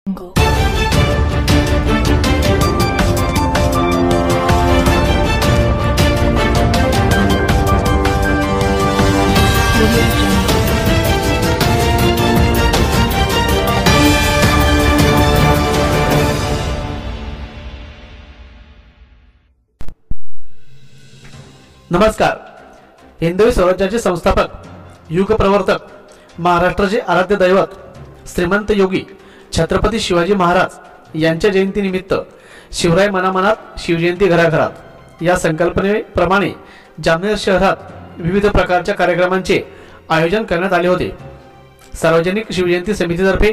नमस्कार. हिंदवी स्वराज्याचे संस्थापक, युग प्रवर्तक, महाराष्ट्राचे आराध्य दैवत श्रीमंत योगी छत्रपती शिवाजी महाराज यांच्या जयंतीनिमित्त शिवराय मनामनात शिवजयंती घराघरात या संकल्पनेप्रमाणे जामनेर शहरात विविध प्रकारच्या कार्यक्रमांचे आयोजन करण्यात आले होते. सार्वजनिक शिवजयंती समितीतर्फे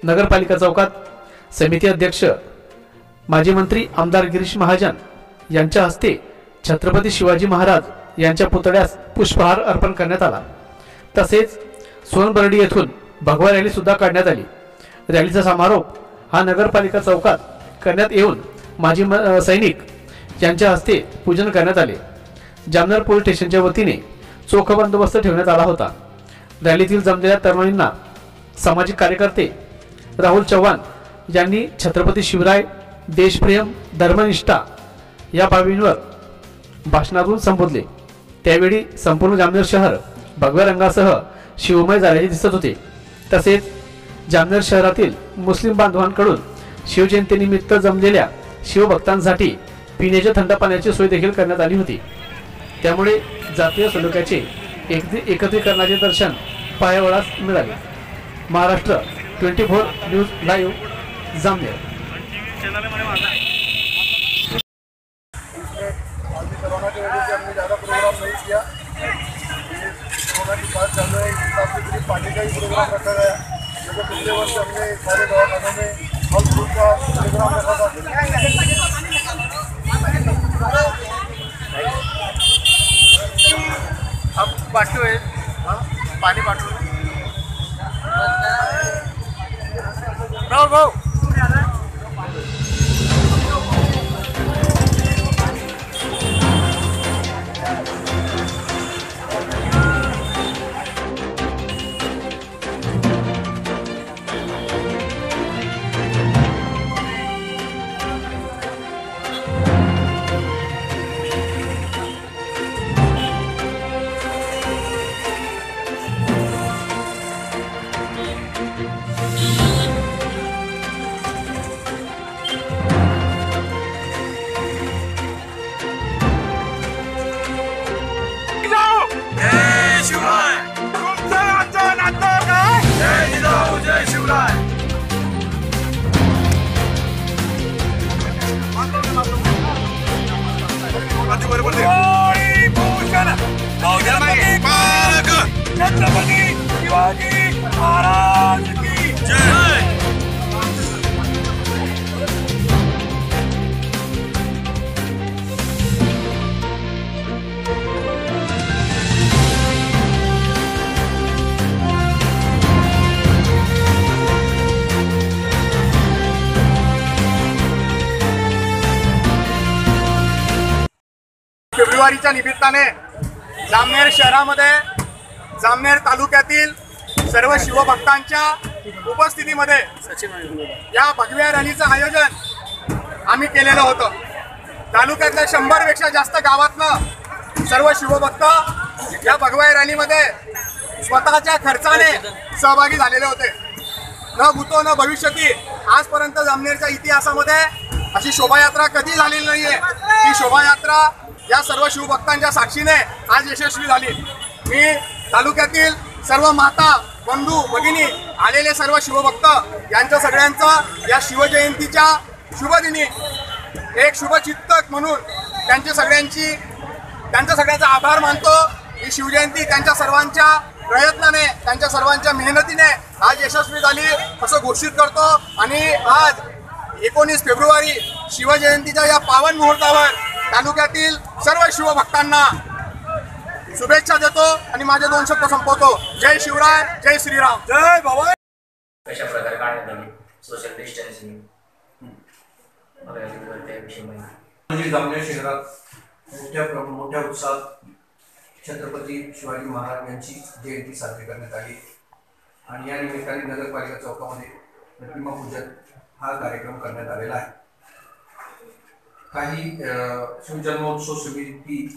नगरपालिका चौकात समिती अध्यक्ष माजी मंत्री आमदार गिरीश महाजन यांच्या हस्ते छत्रपती शिवाजी महाराज यांच्या पुतळ्यास पुष्पहार अर्पण करण्यात आला. तसेच सोनबर्डी येथून भगवा रॅली सुद्धा काढण्यात आली. रॅलीचा समारोप हा नगरपालिका चौकात करण्यात येऊन माजी सैनिक यांच्या हस्ते पूजन करण्यात आले. जामनेर पोलीस स्टेशनच्या वतीने चोख बंदोबस्त ठेवण्यात आला होता. रॅलीतील जमलेल्या तरुणांना सामाजिक कार्यकर्ते राहुल चव्हाण यांनी छत्रपती शिवराय, देशप्रेम, धर्मनिष्ठा या बाबींवर भाषणातून संबोधले. त्यावेळी संपूर्ण जामनेर शहर भगव्या रंगासह शिवमय झाल्याचे दिसत होते. तसेच जामनेर शहरातील मुस्लिम बांधवांकडून शिवजयंतीनिमित्त जमलेल्या शिवभक्तांसाठी पिण्याच्या थंड पाण्याची सोय देखील करण्यात आली होती. त्यामुळे जातीय सलोख्याचे एकत्रीकरणाचे दर्शन पाहावयास मिळाले. Maharashtra 24 news live, Jamner. Corona की वजह से हमने ज़्यादा प्रोग्राम नहीं किया. कोरोना की बात चल रहा है, इस हिसाब से सिर्फ पानी का ही प्रोग्राम रखा गया. जैसे पिछले वर्ष हमने सारे दवाखानों में हेल्थ ग्रुप का प्रोग्राम रखा था. अब बाटू है, पानी बाटू भाऊ. छत्रपती शिवाजी महाराज की जय. फेब्रुवारीच्या निमित्ताने जामनेर शहरामध्ये, जामनेर तालुक्यातील सर्व शिवभक्तांच्या उपस्थितीमध्ये या भगव्या रॅलीचं आयोजन आम्ही केलेलं होतं. तालुक्यातल्या 100 पेक्षा जास्त गावातनं सर्व शिवभक्त या भगव्या रॅलीमध्ये स्वतःच्या खर्चाने सहभागी झालेले होते. न भूतो न भविष्यती आजपर्यंत जामनेरच्या इतिहासामध्ये अशी शोभायात्रा कधी झालेली नाहीये. ही शोभायात्रा या सर्व शिवभक्तांच्या साक्षीने आज यशस्वी झाली. मी तालुक्यातील सर्व माता, बंधू, भगिनी, आलेले सर्व शिवभक्त यांच्या सगळ्यांचं या शिवजयंतीच्या शुभदिनी एक शुभचिंतक म्हणून त्यांच्या सगळ्यांचा आभार मानतो. ही शिवजयंती त्यांच्या सर्वांच्या प्रयत्नाने, त्यांच्या सर्वांच्या मेहनतीने आज यशस्वी झाली असं घोषित करतो. आणि आज 19 फेब्रुवारी शिवजयंतीच्या या पावन मुहूर्तावर तालुक्यातील सर्व शिवभक्तांना शुभेच्छा देतो आणि माझे 2 शब्द संपवतो. जय शिवराय, जय श्रीराम, जय बाबा. कशा प्रकारे काढण्यात आली सोशल डिस्टन्सिंग जामनेर शहरात मोठ्या उत्साहात छत्रपती शिवाजी महाराज यांची जयंती साजरी करण्यात आली आणि या निमित्ताने नगरपालिका चौकामध्ये प्रतिमा पूजन हा कार्यक्रम करण्यात आलेला आहे. काही शिवजन्मोत्सव समिती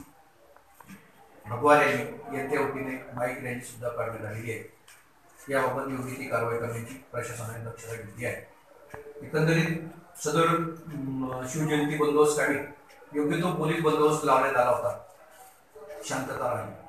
भगवा रॅली यांच्या वतीने बाईक रॅली सुद्धा काढण्यात आलेली आहे. याबाबत योग्य ती कारवाई करण्याची प्रशासनाने दक्षता घेतली आहे. एकंदरीत सदर शिवजयंती बंदोबस्त आणि योग्य तो पोलीस बंदोबस्त लावण्यात आला होता. शांतता राहिली.